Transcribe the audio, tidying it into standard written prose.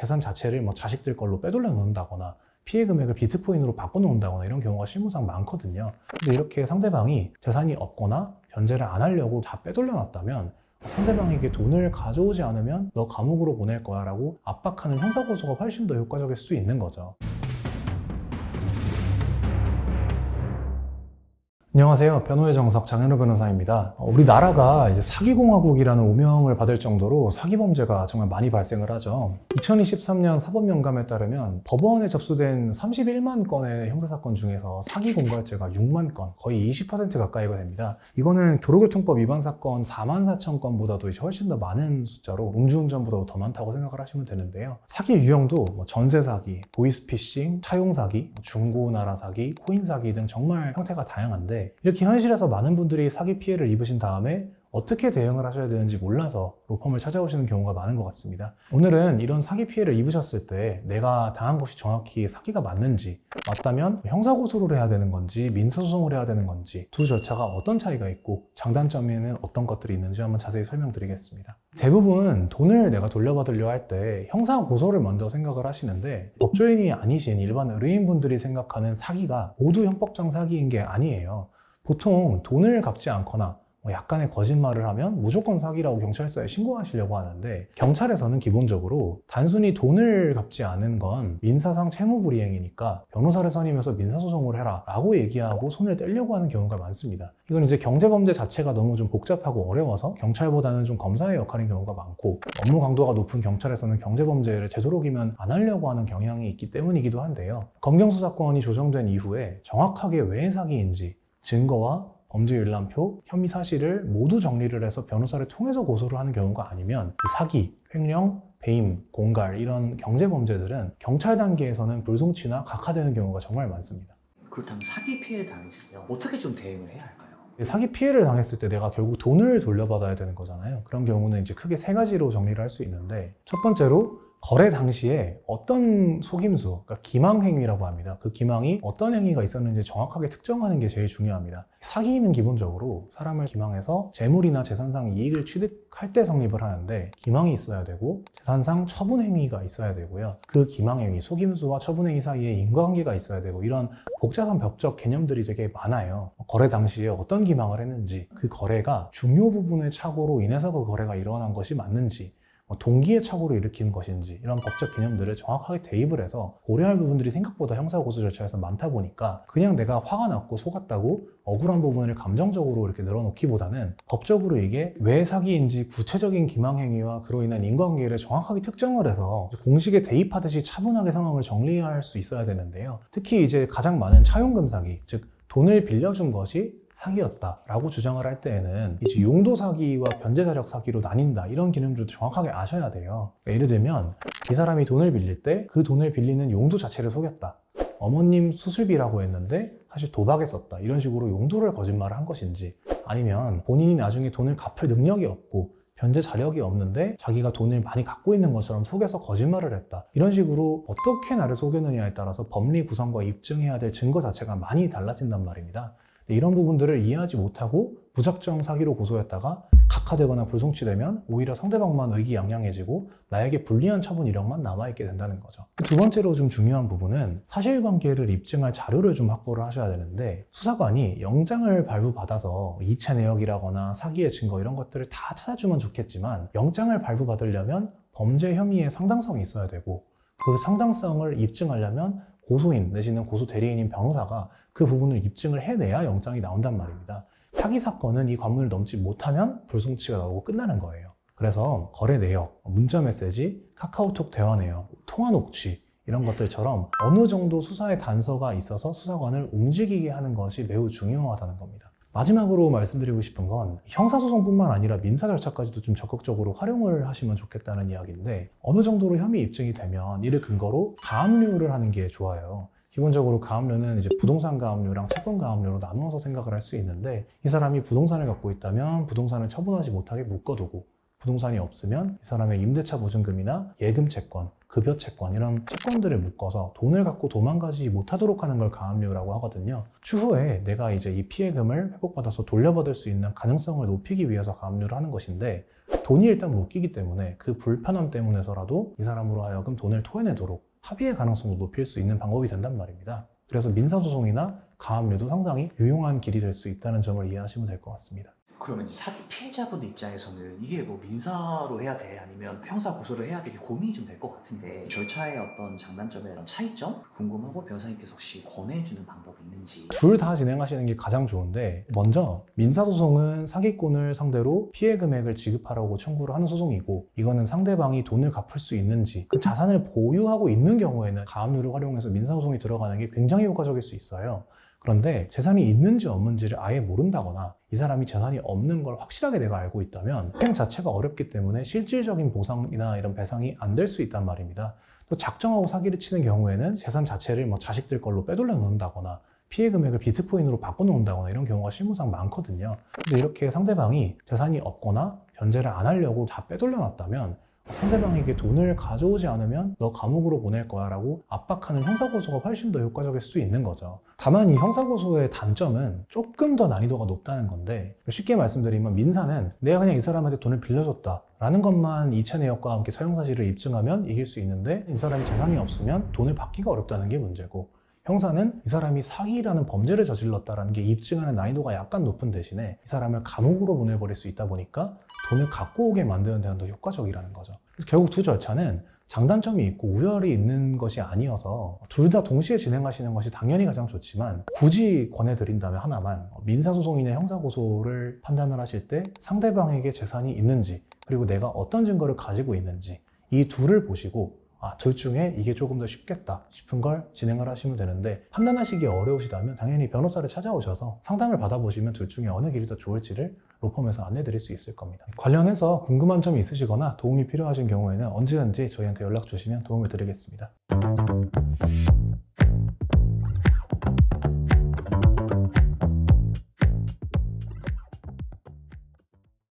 재산 자체를 뭐 자식들 걸로 빼돌려 놓는다거나 피해 금액을 비트코인으로 바꿔놓는다거나 이런 경우가 실무상 많거든요. 그래서 이렇게 상대방이 재산이 없거나 변제를 안 하려고 다 빼돌려 놨다면 상대방에게 돈을 가져오지 않으면 너 감옥으로 보낼 거야 라고 압박하는 형사고소가 훨씬 더 효과적일 수 있는 거죠. 안녕하세요. 변호의 정석 장현우 변호사입니다. 우리나라가 이제 사기공화국이라는 오명을 받을 정도로 사기 범죄가 정말 많이 발생을 하죠. 2023년 사법연감에 따르면 법원에 접수된 31만 건의 형사사건 중에서 사기 공갈죄가 6만 건, 거의 20% 가까이가 됩니다. 이거는 도로교통법 위반 사건 4만 4천 건보다도 이제 훨씬 더 많은 숫자로 음주운전보다도 더 많다고 생각을 하시면 되는데요. 사기 유형도 전세 사기, 보이스피싱, 차용 사기, 중고나라 사기, 코인 사기 등 정말 형태가 다양한데 이렇게 현실에서 많은 분들이 사기 피해를 입으신 다음에 어떻게 대응을 하셔야 되는지 몰라서 로펌을 찾아오시는 경우가 많은 것 같습니다. 오늘은 이런 사기 피해를 입으셨을 때 내가 당한 것이 정확히 사기가 맞는지, 맞다면 형사고소를 해야 되는 건지 민사소송을 해야 되는 건지 두 절차가 어떤 차이가 있고 장단점에는 어떤 것들이 있는지 한번 자세히 설명드리겠습니다. 대부분 돈을 내가 돌려받으려 할 때 형사고소를 먼저 생각을 하시는데 법조인이 아니신 일반 의뢰인분들이 생각하는 사기가 모두 형법상 사기인 게 아니에요. 보통 돈을 갚지 않거나 약간의 거짓말을 하면 무조건 사기라고 경찰서에 신고하시려고 하는데 경찰에서는 기본적으로 단순히 돈을 갚지 않은 건 민사상 채무불이행이니까 변호사를 선임해서 민사소송을 해라 라고 얘기하고 손을 떼려고 하는 경우가 많습니다. 이건 이제 경제범죄 자체가 너무 좀 복잡하고 어려워서 경찰보다는 좀 검사의 역할인 경우가 많고 업무 강도가 높은 경찰에서는 경제범죄를 되도록이면 안 하려고 하는 경향이 있기 때문이기도 한데요. 검경수사권이 조정된 이후에 정확하게 왜 사기인지 증거와 범죄 일람표, 혐의 사실을 모두 정리를 해서 변호사를 통해서 고소를 하는 경우가 아니면 사기, 횡령, 배임, 공갈 이런 경제 범죄들은 경찰 단계에서는 불송치나 각하되는 경우가 정말 많습니다. 그렇다면 사기 피해를 당했으면 어떻게 좀 대응을 해야 할까요? 사기 피해를 당했을 때 내가 결국 돈을 돌려받아야 되는 거잖아요. 그런 경우는 이제 크게 세 가지로 정리를 할 수 있는데 첫 번째로 거래 당시에 어떤 속임수, 그러니까 기망행위라고 합니다. 그 기망이 어떤 행위가 있었는지 정확하게 특정하는 게 제일 중요합니다. 사기는 기본적으로 사람을 기망해서 재물이나 재산상 이익을 취득할 때 성립을 하는데 기망이 있어야 되고 재산상 처분행위가 있어야 되고요. 그 기망행위, 속임수와 처분행위 사이에 인과관계가 있어야 되고 이런 복잡한 법적 개념들이 되게 많아요. 거래 당시에 어떤 기망을 했는지, 그 거래가 중요 부분의 착오로 인해서 그 거래가 일어난 것이 맞는지, 동기의 착오로 일으킨 것인지 이런 법적 개념들을 정확하게 대입을 해서 고려할 부분들이 생각보다 형사고소 절차에서 많다 보니까 그냥 내가 화가 났고 속았다고 억울한 부분을 감정적으로 이렇게 늘어놓기보다는 법적으로 이게 왜 사기인지 구체적인 기망행위와 그로 인한 인과관계를 정확하게 특정을 해서 공식에 대입하듯이 차분하게 상황을 정리할 수 있어야 되는데요. 특히 이제 가장 많은 차용금 사기, 즉 돈을 빌려준 것이 사기였다라고 주장을 할 때에는 이제 용도 사기와 변제 자력 사기로 나뉜다 이런 개념들도 정확하게 아셔야 돼요. 그러니까 예를 들면 이 사람이 돈을 빌릴 때 그 돈을 빌리는 용도 자체를 속였다. 어머님 수술비라고 했는데 사실 도박에 썼다. 이런 식으로 용도를 거짓말을 한 것인지 아니면 본인이 나중에 돈을 갚을 능력이 없고 변제 자력이 없는데 자기가 돈을 많이 갖고 있는 것처럼 속여서 거짓말을 했다. 이런 식으로 어떻게 나를 속였느냐에 따라서 법리 구성과 입증해야 될 증거 자체가 많이 달라진단 말입니다. 이런 부분들을 이해하지 못하고 무작정 사기로 고소했다가 각하되거나 불송치되면 오히려 상대방만 의기양양해지고 나에게 불리한 처분 이력만 남아있게 된다는 거죠. 두 번째로 좀 중요한 부분은 사실관계를 입증할 자료를 좀 확보를 하셔야 되는데 수사관이 영장을 발부받아서 이체 내역이라거나 사기의 증거 이런 것들을 다 찾아주면 좋겠지만 영장을 발부받으려면 범죄 혐의의 상당성이 있어야 되고 그 상당성을 입증하려면 고소인 내지는 고소 대리인인 변호사가 그 부분을 입증을 해내야 영장이 나온단 말입니다. 사기 사건은 이 관문을 넘지 못하면 불송치가 나오고 끝나는 거예요. 그래서 거래 내역, 문자 메시지, 카카오톡 대화 내역, 통화 녹취 이런 것들처럼 어느 정도 수사의 단서가 있어서 수사관을 움직이게 하는 것이 매우 중요하다는 겁니다. 마지막으로 말씀드리고 싶은 건 형사소송뿐만 아니라 민사 절차까지도 좀 적극적으로 활용을 하시면 좋겠다는 이야기인데 어느 정도로 혐의 입증이 되면 이를 근거로 가압류를 하는 게 좋아요. 기본적으로 가압류는 이제 부동산 가압류랑 채권 가압류로 나누어서 생각을 할 수 있는데 이 사람이 부동산을 갖고 있다면 부동산을 처분하지 못하게 묶어두고 부동산이 없으면 이 사람의 임대차 보증금이나 예금 채권, 급여 채권 이런 채권들을 묶어서 돈을 갖고 도망가지 못하도록 하는 걸 가압류라고 하거든요. 추후에 내가 이제 이 피해금을 회복받아서 돌려받을 수 있는 가능성을 높이기 위해서 가압류를 하는 것인데, 돈이 일단 묶이기 때문에 그 불편함 때문에서라도 이 사람으로 하여금 돈을 토해내도록 합의의 가능성도 높일 수 있는 방법이 된단 말입니다. 그래서 민사소송이나 가압류도 상당히 유용한 길이 될 수 있다는 점을 이해하시면 될 것 같습니다. 그러면 이 사기 피해자분 입장에서는 이게 뭐 민사로 해야 돼 아니면 형사 고소를 해야 되게 고민이 좀 될 것 같은데, 절차의 어떤 장단점이나 이런 차이점 궁금하고 변호사님께서 혹시 권해주는 방법이 있는지. 둘 다 진행하시는 게 가장 좋은데, 먼저 민사소송은 사기꾼을 상대로 피해 금액을 지급하라고 청구를 하는 소송이고, 이거는 상대방이 돈을 갚을 수 있는지, 그 자산을 보유하고 있는 경우에는 가압류를 활용해서 민사소송이 들어가는 게 굉장히 효과적일 수 있어요. 그런데 재산이 있는지 없는지를 아예 모른다거나 이 사람이 재산이 없는 걸 확실하게 내가 알고 있다면 수행 자체가 어렵기 때문에 실질적인 보상이나 이런 배상이 안 될 수 있단 말입니다. 또 작정하고 사기를 치는 경우에는 재산 자체를 뭐 자식들 걸로 빼돌려 놓는다거나 피해 금액을 비트코인으로 바꿔놓는다거나 이런 경우가 실무상 많거든요. 근데 이렇게 상대방이 재산이 없거나 변제를 안 하려고 다 빼돌려 놨다면 상대방에게 돈을 가져오지 않으면 너 감옥으로 보낼 거야 라고 압박하는 형사고소가 훨씬 더 효과적일 수 있는 거죠. 다만 이 형사고소의 단점은 조금 더 난이도가 높다는 건데, 쉽게 말씀드리면 민사는 내가 그냥 이 사람한테 돈을 빌려줬다 라는 것만 이체 내역과 함께 사용사실을 입증하면 이길 수 있는데, 이 사람이 재산이 없으면 돈을 받기가 어렵다는 게 문제고, 형사는 이 사람이 사기라는 범죄를 저질렀다는 게 입증하는 난이도가 약간 높은 대신에 이 사람을 감옥으로 보내버릴 수 있다 보니까 돈을 갖고 오게 만드는 데는 더 효과적이라는 거죠. 그래서 결국 두 절차는 장단점이 있고 우열이 있는 것이 아니어서 둘 다 동시에 진행하시는 것이 당연히 가장 좋지만, 굳이 권해드린다면 하나만, 민사소송이나 형사고소를 판단을 하실 때 상대방에게 재산이 있는지, 그리고 내가 어떤 증거를 가지고 있는지, 이 둘을 보시고 둘 중에 이게 조금 더 쉽겠다 싶은 걸 진행을 하시면 되는데, 판단하시기 어려우시다면 당연히 변호사를 찾아오셔서 상담을 받아보시면 둘 중에 어느 길이 더 좋을지를 로펌에서 안내드릴 수 있을 겁니다. 관련해서 궁금한 점이 있으시거나 도움이 필요하신 경우에는 언제든지 저희한테 연락 주시면 도움을 드리겠습니다.